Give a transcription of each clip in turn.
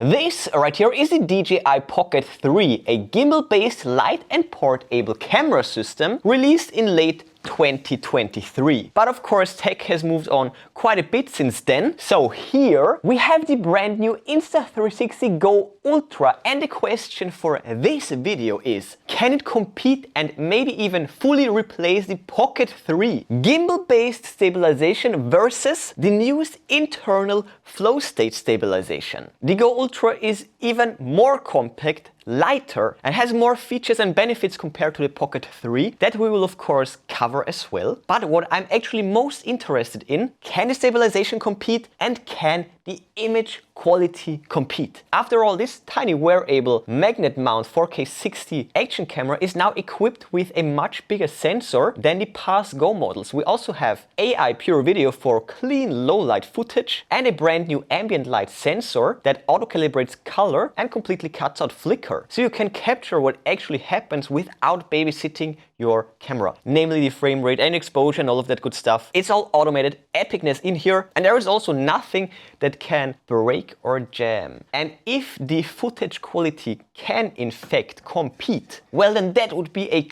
This right here is the DJI Pocket 3, a gimbal-based light and portable camera system released in late 2023. But of course tech has moved on quite a bit since then. So here we have the brand new Insta360 GO Ultra, and the question for this video is, can it compete and maybe even fully replace the Pocket 3? Gimbal-based stabilization versus the newest internal flow state stabilization. The GO Ultra is even more compact, lighter, and has more features and benefits compared to the Pocket 3 that we will of course cover as well. But what I'm actually most interested in, can the stabilization compete and can the image quality compete? After all, this tiny wearable magnet mount 4K 60 action camera is now equipped with a much bigger sensor than the past Go models. We also have AI pure video for clean low light footage and a brand new ambient light sensor that auto calibrates color and completely cuts out flicker. So you can capture what actually happens without babysitting your camera, namely the frame rate and exposure and all of that good stuff. It's all automated epicness in here, and there is also nothing that can break or jam. And if the footage quality can in fact compete, well then that would be a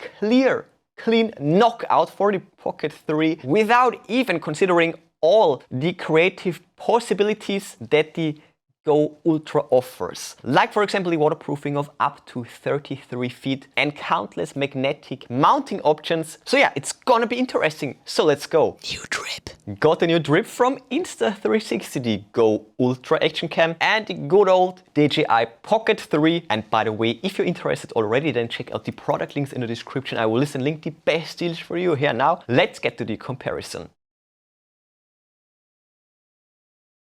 clean knockout for the Pocket 3, without even considering all the creative possibilities that the GO Ultra offers. Like for example the waterproofing of up to 33 feet and countless magnetic mounting options. So yeah, it's gonna be interesting. So let's go. New drip. Got a new drip from Insta360 the GO Ultra action cam and the good old DJI Pocket 3. And by the way, if you're interested already, then check out the product links in the description. I will list and link the best deals for you here. Now let's get to the comparison.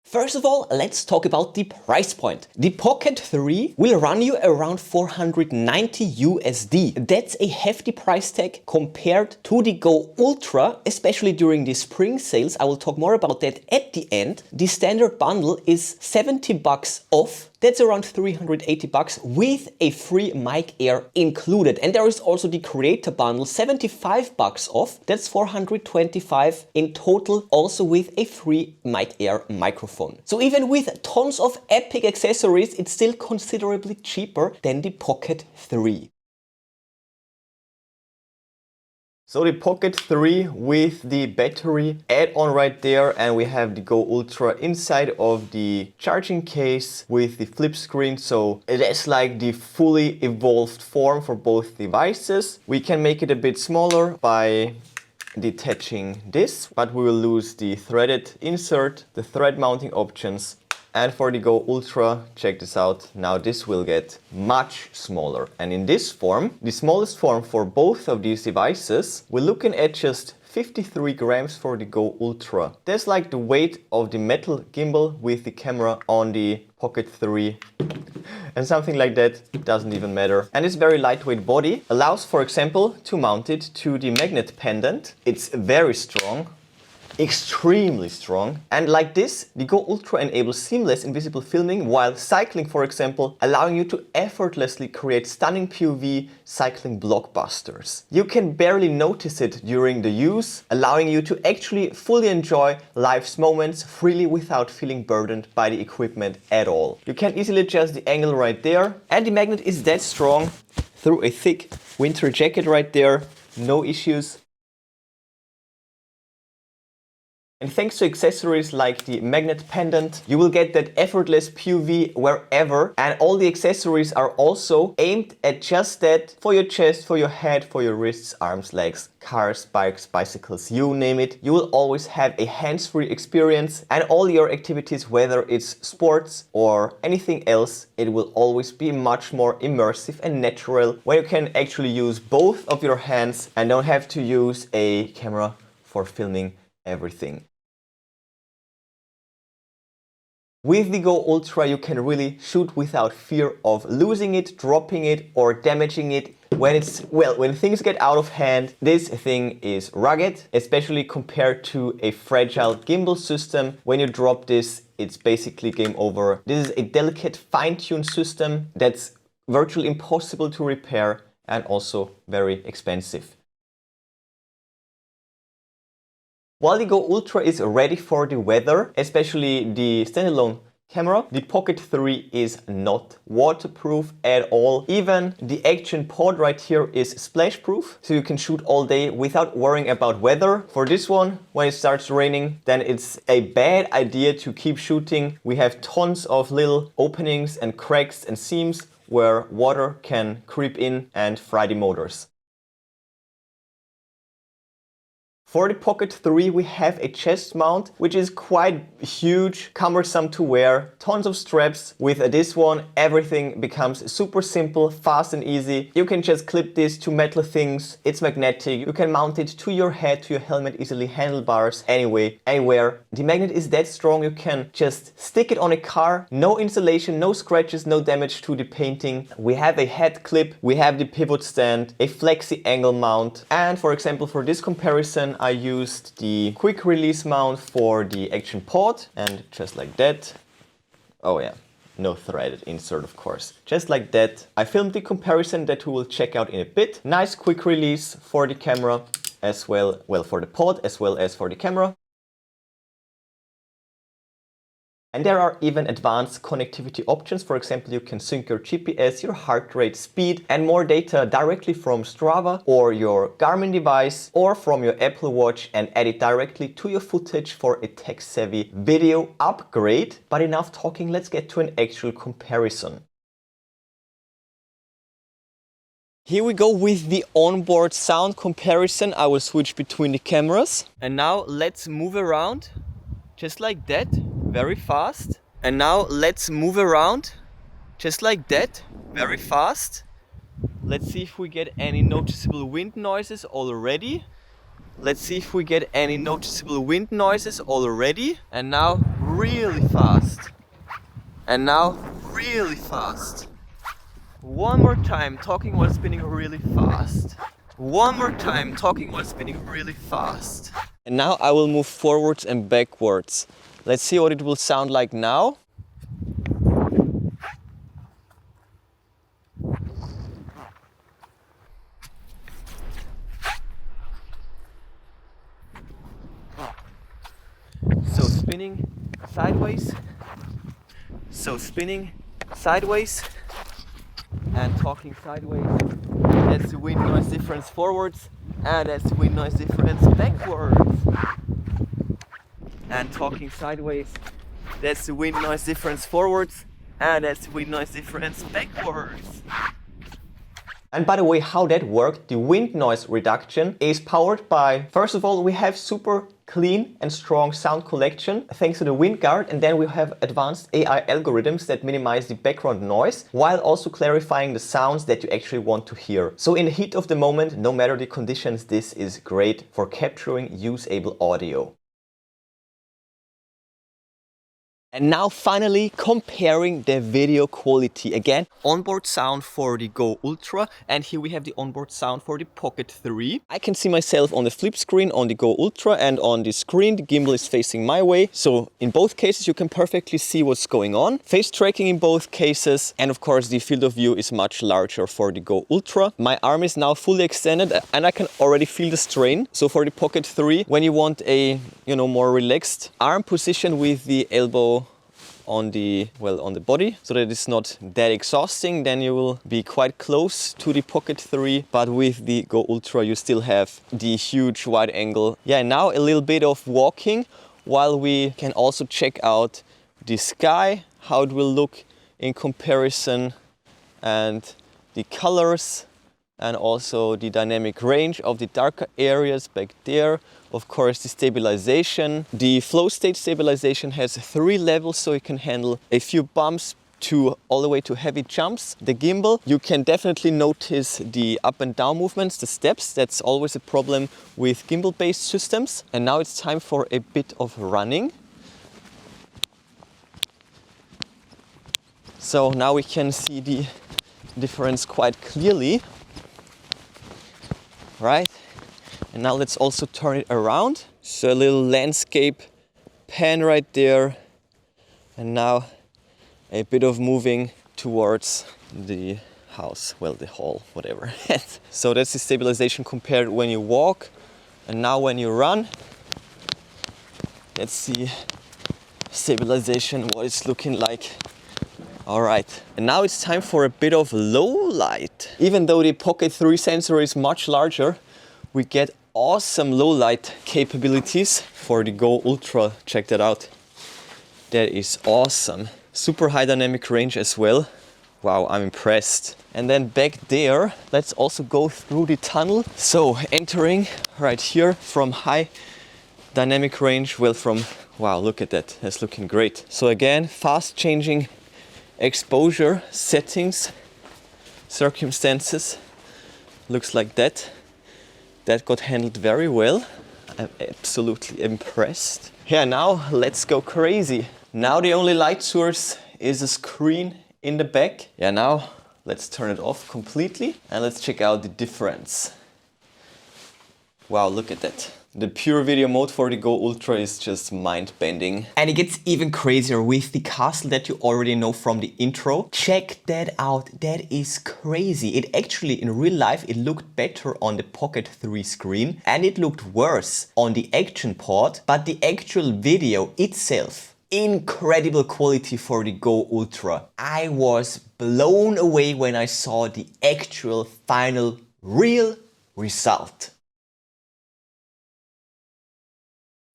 First of all, let's talk about the price point. The Pocket 3 will run you around 490 USD. That's a hefty price tag compared to the GO Ultra, especially during the spring sales. I will talk more about that at the end. The standard bundle is 70 bucks off. That's around 380 bucks with a free mic air included. And there is also the creator bundle, 75 bucks off. That's 425 in total, also with a free mic air microphone. So even with tons of epic accessories, it's still considerably cheaper than the Pocket 3. So the Pocket 3 with the battery add-on right there, and we have the GO Ultra inside of the charging case with the flip screen. So it is like the fully evolved form for both devices. We can make it a bit smaller by detaching this, but we will lose the threaded insert, the thread mounting options. And for the GO Ultra, check this out, now this will get much smaller. And in this form, the smallest form for both of these devices, we're looking at just 53 grams for the GO Ultra. That's like the weight of the metal gimbal with the camera on the Pocket 3. And something like that doesn't even matter. And this very lightweight body allows, for example, to mount it to the magnet pendant. It's very strong. Extremely strong. And like this, the GO Ultra enables seamless invisible filming while cycling, for example, allowing you to effortlessly create stunning POV cycling blockbusters. You can barely notice it during the use, allowing you to actually fully enjoy life's moments freely without feeling burdened by the equipment at all. You can easily adjust the angle right there, and the magnet is that strong through a thick winter jacket right there, no issues. And thanks to accessories like the magnet pendant, you will get that effortless POV wherever. And all the accessories are also aimed at just that, for your chest, for your head, for your wrists, arms, legs, cars, bikes, bicycles, you name it. You will always have a hands-free experience, and all your activities, whether it's sports or anything else, it will always be much more immersive and natural, where you can actually use both of your hands and don't have to use a camera for filming everything. With the GO Ultra, you can really shoot without fear of losing it, dropping it, or damaging it. When things get out of hand, this thing is rugged, especially compared to a fragile gimbal system. When you drop this, it's basically game over. This is a delicate, fine-tuned system that's virtually impossible to repair and also very expensive. While the GO Ultra is ready for the weather, especially the standalone camera. The Pocket 3 is not waterproof at all. Even the action pod right here is splash proof, so you can shoot all day without worrying about weather. For this one, when it starts raining, then it's a bad idea to keep shooting. We have tons of little openings and cracks and seams where water can creep in and fry the motors. For the Pocket 3 we have a chest mount, which is quite huge, cumbersome to wear, tons of straps. With this one everything becomes super simple, fast and easy. You can just clip this to metal things, it's magnetic, you can mount it to your head, to your helmet easily, handlebars, anywhere. The magnet is that strong you can just stick it on a car, no installation, no scratches, no damage to the painting. We have a head clip, we have the pivot stand, a flexi angle mount, and for example for this comparison I used the quick release mount for the action pod, and just like that. Oh yeah, no threaded insert of course. Just like that. I filmed the comparison that we will check out in a bit. Nice quick release for the camera as well, for the pod as well as for the camera. And there are even advanced connectivity options. For example, you can sync your GPS, your heart rate, speed and more data directly from Strava or your Garmin device or from your Apple Watch and add it directly to your footage for a tech-savvy video upgrade. But enough talking, let's get to an actual comparison. Here we go with the onboard sound comparison. I will switch between the cameras. And now let's move around just like that. Very fast. And now let's move around just like that, very fast. Let's see if we get any noticeable wind noises already. Let's see if we get any noticeable wind noises already. And now really fast. And now really fast. One more time, talking while spinning really fast. One more time, talking while spinning really fast. And now I will move forwards and backwards. Let's see what it will sound like now. So spinning sideways. So spinning sideways and talking sideways. That's the wind noise difference forwards, and that's the wind noise difference backwards. And talking sideways, that's the wind noise difference forwards, and that's the wind noise difference backwards. And by the way, how that worked, the wind noise reduction is powered by, first of all, we have super clean and strong sound collection thanks to the wind guard, and then we have advanced AI algorithms that minimize the background noise while also clarifying the sounds that you actually want to hear. So in the heat of the moment, no matter the conditions, this is great for capturing usable audio. And now finally comparing the video quality. Again, onboard sound for the Go Ultra, and here we have the onboard sound for the Pocket 3. I can see myself on the flip screen on the Go Ultra, and on the screen the gimbal is facing my way. So in both cases you can perfectly see what's going on. Face tracking in both cases, and of course the field of view is much larger for the Go Ultra. My arm is now fully extended and I can already feel the strain. So for the Pocket 3, when you want a more relaxed arm position with the elbow on the body, so that it's not that exhausting, then you will be quite close to the Pocket 3. But with the Go Ultra you still have the huge wide angle. Yeah, now a little bit of walking while we can also check out the sky, how it will look in comparison, and the colors, and also the dynamic range of the darker areas back there. Of course, the stabilization. The flow state stabilization has 3 levels, so it can handle a few bumps to all the way to heavy jumps. The gimbal, you can definitely notice the up and down movements, the steps. That's always a problem with gimbal-based systems. And now it's time for a bit of running. So now we can see the difference quite clearly. Right? And now let's also turn it around. So a little landscape pan right there. And now a bit of moving towards the house, the hall, whatever. So that's the stabilization compared when you walk. And now when you run, that's the stabilization, what it's looking like. All right, and now it's time for a bit of low light. Even though the Pocket 3 sensor is much larger, we get awesome low light capabilities for the Go Ultra. Check that out. That is awesome. Super high dynamic range as well. Wow, I'm impressed. And then back there, let's also go through the tunnel. So entering right here from high dynamic range, well from, wow, look at that, that's looking great. So again, fast changing exposure settings, circumstances, looks like that. That got handled very well. I'm absolutely impressed. Yeah, now let's go crazy. Now the only light source is a screen in the back. Yeah, now let's turn it off completely and let's check out the difference. Wow, look at that. The pure video mode for the Go Ultra is just mind-bending. And it gets even crazier with the castle that you already know from the intro. Check that out, that is crazy. It actually, in real life, it looked better on the Pocket 3 screen and it looked worse on the action pod, but the actual video itself, incredible quality for the Go Ultra. I was blown away when I saw the actual final real result.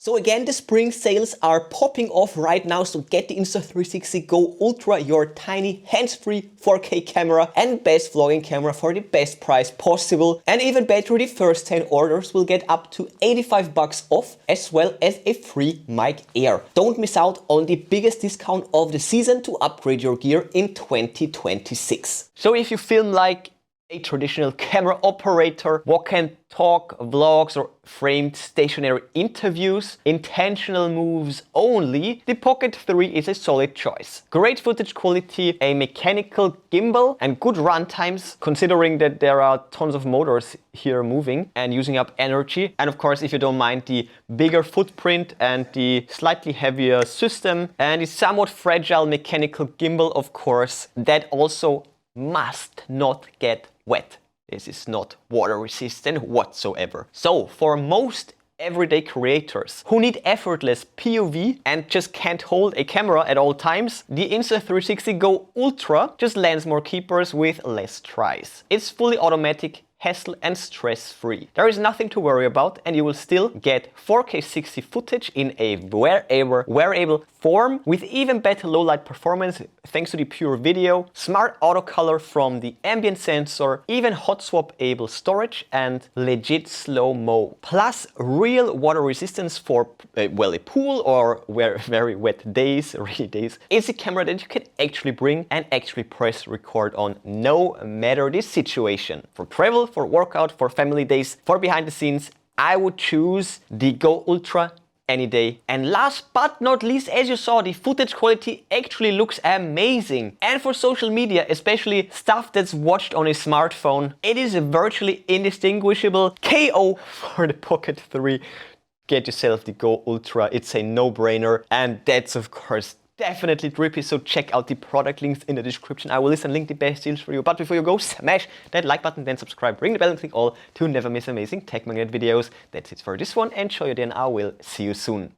So again, the spring sales are popping off right now, so get the Insta360 GO Ultra, your tiny hands-free 4K camera and best vlogging camera for the best price possible. And even better, the first 10 orders will get up to 85 bucks off, as well as a free mic Air. Don't miss out on the biggest discount of the season to upgrade your gear in 2026. So if you film like a traditional camera operator, walk and talk, vlogs or framed stationary interviews, intentional moves only, the Pocket 3 is a solid choice. Great footage quality, a mechanical gimbal and good run times, considering that there are tons of motors here moving and using up energy. And of course, if you don't mind the bigger footprint and the slightly heavier system and the somewhat fragile mechanical gimbal, of course, that also must not get wet. This is not water resistant whatsoever. So for most everyday creators who need effortless POV and just can't hold a camera at all times, the Insta360 GO Ultra just lands more keepers with less tries. It's fully automatic, hassle and stress-free. There is nothing to worry about and you will still get 4K 60 footage in a wearable form with even better low light performance thanks to the pure video, smart auto color from the ambient sensor, even hot swap able storage and legit slow-mo. Plus real water resistance for well, a pool or very wet days, rainy days. It's a camera that you can actually bring and actually press record on no matter the situation. For travel, for workout, for family days, for behind the scenes, I would choose the Go Ultra any day. And last but not least, as you saw, the footage quality actually looks amazing. And for social media, especially stuff that's watched on a smartphone, it is a virtually indistinguishable KO for the Pocket 3. Get yourself the Go Ultra, it's a no-brainer, and that's of course definitely drippy, so check out the product links in the description. I will list and link the best deals for you. But before you go, smash that like button, then subscribe, ring the bell and click all to never miss amazing tech magnet videos. That's it for this one, and show you then I will see you soon.